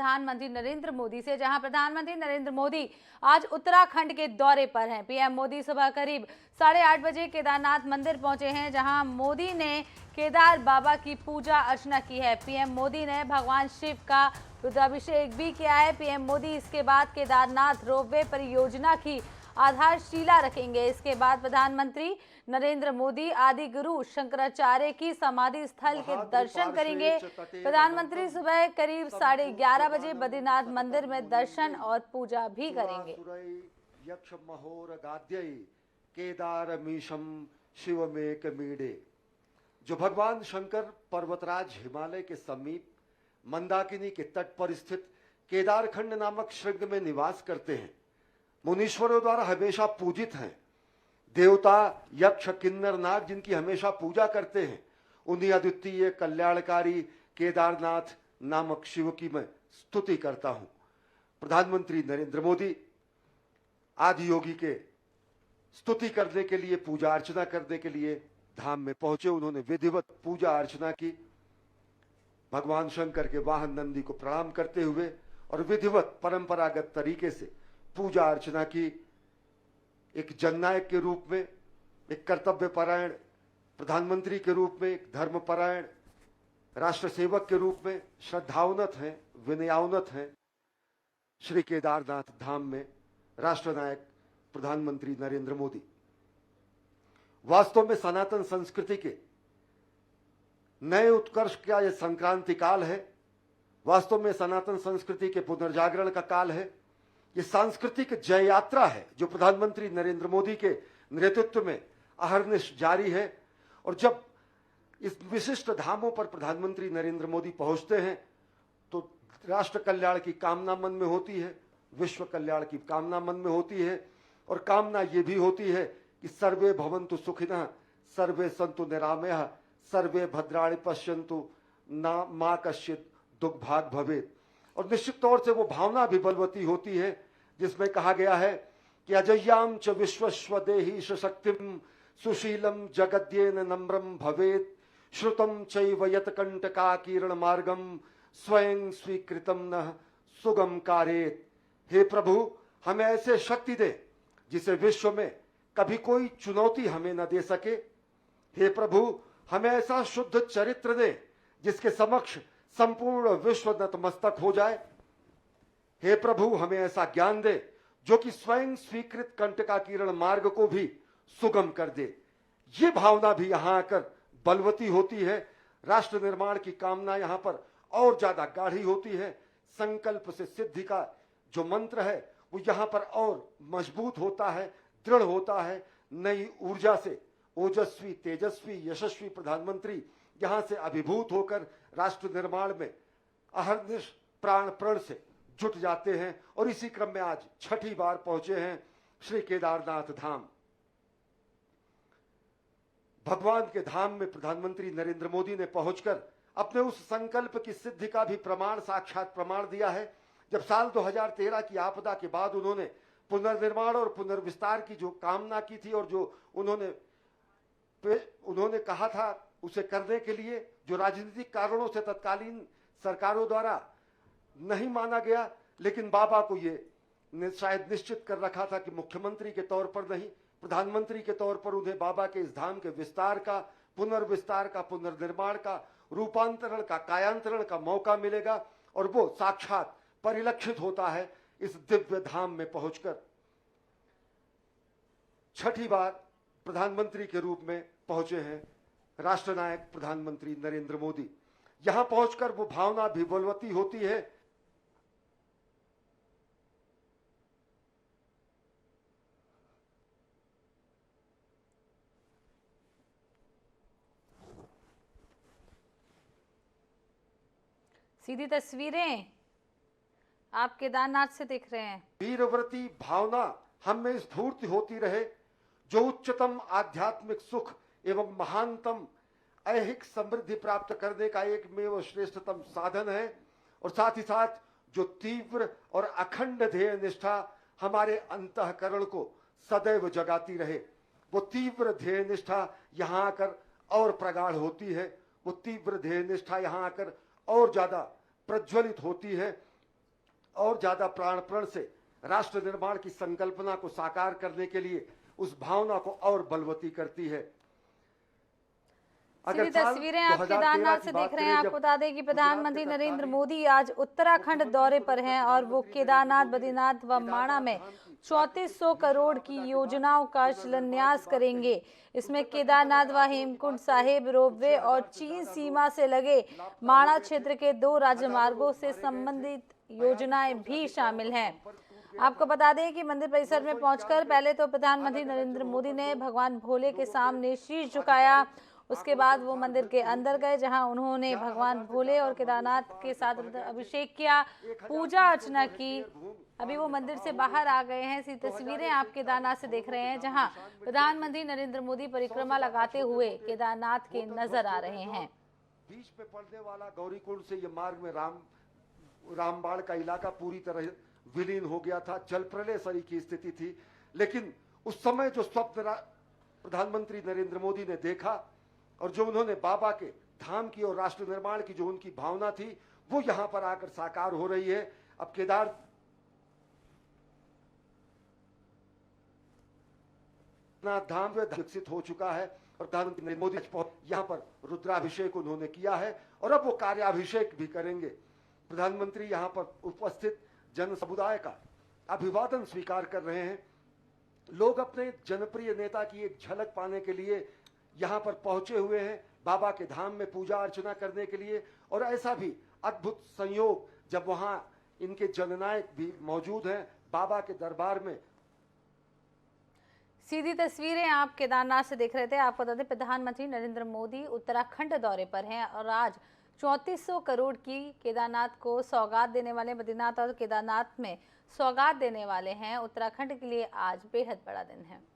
प्रधानमंत्री नरेंद्र मोदी से, जहां प्रधानमंत्री नरेंद्र मोदी आज उत्तराखंड के दौरे पर हैं। पीएम मोदी सुबह करीब 8:30 बजे केदारनाथ मंदिर पहुंचे हैं, जहां मोदी ने केदार बाबा की पूजा अर्चना की है। पीएम मोदी ने भगवान शिव का रुद्राभिषेक भी किया है। पीएम मोदी इसके बाद केदारनाथ रोपवे परियोजना की आधारशिला रखेंगे। इसके बाद प्रधानमंत्री नरेंद्र मोदी आदि गुरु शंकराचार्य की समाधि स्थल के दर्शन करेंगे। प्रधानमंत्री सुबह करीब 11:30 बजे बद्रीनाथ मंदिर में दर्शन और पूजा भी करेंगे। केदारमीशम शिवमेकमीडे, जो भगवान शंकर पर्वतराज हिमालय के समीप मंदाकिनी के तट पर स्थित केदारखंड नामक शृंग में निवास करते हैं, मुनीश्वरों द्वारा हमेशा पूजित हैं। देवता यक्ष किन्नर नाग जिनकी हमेशा पूजा करते हैं, उन्हीं अद्वितीय कल्याणकारी केदारनाथ नामक शिव की मैं स्तुति करता हूं। प्रधानमंत्री नरेंद्र मोदी आदि योगी के स्तुति करने के लिए, पूजा अर्चना करने के लिए धाम में पहुंचे। उन्होंने विधिवत पूजा अर्चना की, भगवान शंकर के वाहन नंदी को प्रणाम करते हुए और विधिवत परंपरागत तरीके से पूजा अर्चना की। एक जननायक के रूप में, एक कर्तव्य परायण प्रधानमंत्री के रूप में, एक धर्मपरायण राष्ट्र सेवक के रूप में श्रद्धाउन्नत हैं, विनयाउन्नत हैं। श्री केदारनाथ धाम में राष्ट्रनायक प्रधानमंत्री नरेंद्र मोदी वास्तव में सनातन संस्कृति के नए उत्कर्ष का यह संक्रांति काल है। वास्तव में सनातन संस्कृति के पुनर्जागरण का काल है। ये सांस्कृतिक जय यात्रा है जो प्रधानमंत्री नरेंद्र मोदी के नेतृत्व में अहर्निश जारी है। और जब इस विशिष्ट धामों पर प्रधानमंत्री नरेंद्र मोदी पहुंचते हैं तो राष्ट्र कल्याण की कामना मन में होती है, विश्व कल्याण की कामना मन में होती है, और कामना ये भी होती है कि सर्वे भवन्तु सुखिनः, सर्वे सन्तु निरामयः, सर्वे भद्राणि पश्यन्तु मा कश्चित् दुर्भाग् भवेत्। और निश्चित तौर से वो भावना भी बलवती होती है जिसमें कहा गया है कि अजय्याम च विश्वस्वदेही शक्तिम सुशीलम जगद्येन नम्रम भवेत्, श्रुतम चैव यत्कंटका किरण मार्गम स्वयं स्वीकृतम न सुगम कारेत। हे प्रभु, हमें ऐसे शक्ति दे जिसे विश्व में कभी कोई चुनौती हमें न दे सके। हे प्रभु, हमें ऐसा शुद्ध चरित्र दे जिसके समक्ष संपूर्ण विश्व नतमस्तक हो जाए। हे प्रभु, हमें ऐसा ज्ञान दे जो कि स्वयं स्वीकृत कंटका किरण मार्ग को भी सुगम कर दे। ये भावना भी यहां आकर बलवती होती है। राष्ट्र निर्माण की कामना यहां पर और ज्यादा गाढ़ी होती है। संकल्प से सिद्धि का जो मंत्र है वो यहां पर और मजबूत होता है, दृढ़ होता है। नई ऊर्जा से ओजस्वी, तेजस्वी, यशस्वी प्रधानमंत्री यहां से अभिभूत होकर राष्ट्र निर्माण में अहर्निश प्राण प्रण से जुट जाते हैं। और इसी क्रम में आज छठी बार पहुंचे हैं श्री केदारनाथ धाम। भगवान के धाम में प्रधानमंत्री नरेंद्र मोदी ने पहुंचकर अपने उस संकल्प की सिद्धि का भी प्रमाण, साक्षात प्रमाण दिया है। जब साल 2013 की आपदा के बाद उन्होंने पुनर्निर्माण और पुनर्विस्तार की जो कामना की थी और जो उन्होंने कहा था उसे करने के लिए, जो राजनीतिक कारणों से तत्कालीन सरकारों द्वारा नहीं माना गया, लेकिन बाबा को ये शायद निश्चित कर रखा था कि मुख्यमंत्री के तौर पर नहीं, प्रधानमंत्री के तौर पर उन्हें बाबा के इस धाम के विस्तार का, पुनर्विस्तार का, पुनर्निर्माण का, रूपांतरण का, कायांतरण का मौका मिलेगा। और वो साक्षात परिलक्षित होता है इस दिव्य धाम में पहुंचकर। छठी बार प्रधानमंत्री के रूप में पहुंचे हैं राष्ट्रनायक प्रधानमंत्री नरेंद्र मोदी। यहां पहुंचकर वो भावना भी बलवती होती है। सीधी तस्वीरें आप केदारनाथ से दिख रहे हैं। वीरव्रती भावना हम में स्फूर्ति होती रहे, जो उच्चतम आध्यात्मिक सुख एवं महानतम ऐहिक समृद्धि प्राप्त करने का एकमेव श्रेष्ठतम साधन है। और साथ ही साथ जो तीव्र और अखंड ध्येय निष्ठा हमारे अंतःकरण को सदैव जगाती रहे, वो तीव्र ध्येय निष्ठा यहां आकर और प्रगाढ़ होती है। वो तीव्र ध्येय निष्ठा यहां आकर और ज्यादा प्रज्वलित होती है। और ज्यादा प्राणपण से राष्ट्र निर्माण की संकल्पना को साकार करने के लिए उस भावना को और बलवती करती है। सीधी तस्वीरें आप केदारनाथ से देख रहे हैं। आपको बता दें कि प्रधानमंत्री नरेंद्र मोदी आज उत्तराखंड दौरे पर हैं और वो केदारनाथ, बद्रीनाथ व माणा में 3400 करोड़ की योजनाओं का शिलान्यास करेंगे। इसमें केदारनाथ व हेमकुंड साहिब रोपवे और चीन सीमा से लगे माणा क्षेत्र के 2 राजमार्गों से संबंधित योजनाएं भी शामिल हैं। आपको बता दें कि मंदिर परिसर में पहुंचकर पहले तो प्रधानमंत्री नरेंद्र मोदी ने भगवान भोले के सामने शीश झुकाया। उसके बाद वो मंदिर के अंदर गए, जहां उन्होंने भगवान भोले और केदारनाथ के साथ अभिषेक किया, पूजा अर्चना की। अभी वो मंदिर से बाहर आ गए हैं। इसी तस्वीरें आप केदारनाथ से देख रहे हैं, जहां प्रधानमंत्री नरेंद्र मोदी परिक्रमा लगाते हुए केदारनाथ के नजर आ रहे हैं। बीच में पड़ने वाला गौरीकुंड से ये मार्ग में रामबाड़ का इलाका पूरी तरह विलीन हो गया था। जल प्रलय सरी की स्थिति थी। लेकिन उस समय जो स्वप्न प्रधानमंत्री नरेंद्र मोदी ने देखा और जो उन्होंने बाबा के धाम की और राष्ट्र निर्माण की जो उनकी भावना थी, वो यहां पर आकर साकार हो रही है। अब केदारनाथ धाम विकसित हो चुका है और प्रधानमंत्री नरेंद्र मोदी यहां पर रुद्राभिषेक उन्होंने किया है और अब वो कार्याभिषेक भी करेंगे। प्रधानमंत्री यहां पर उपस्थित जन समुदाय का अभिवादन स्वीकार कर रहे हैं। लोग अपने जनप्रिय नेता की एक झलक पाने के लिए यहां पर पहुंचे हुए हैं, बाबा के धाम में पूजा अर्चना करने के लिए। और ऐसा भी अद्भुत संयोग जब वहां इनके जननायक भी मौजूद हैं बाबा के दरबार में। सीधी तस्वीरें आप केदारनाथ से देख रहे थे। आपको बता दें प्रधानमंत्री नरेंद्र मोदी उत्तराखंड दौरे पर हैं और आज 3400 करोड़ की केदारनाथ को सौगात देने वाले, बद्रीनाथ और केदारनाथ में सौगात देने वाले हैं। उत्तराखंड के लिए आज बेहद बड़ा दिन है।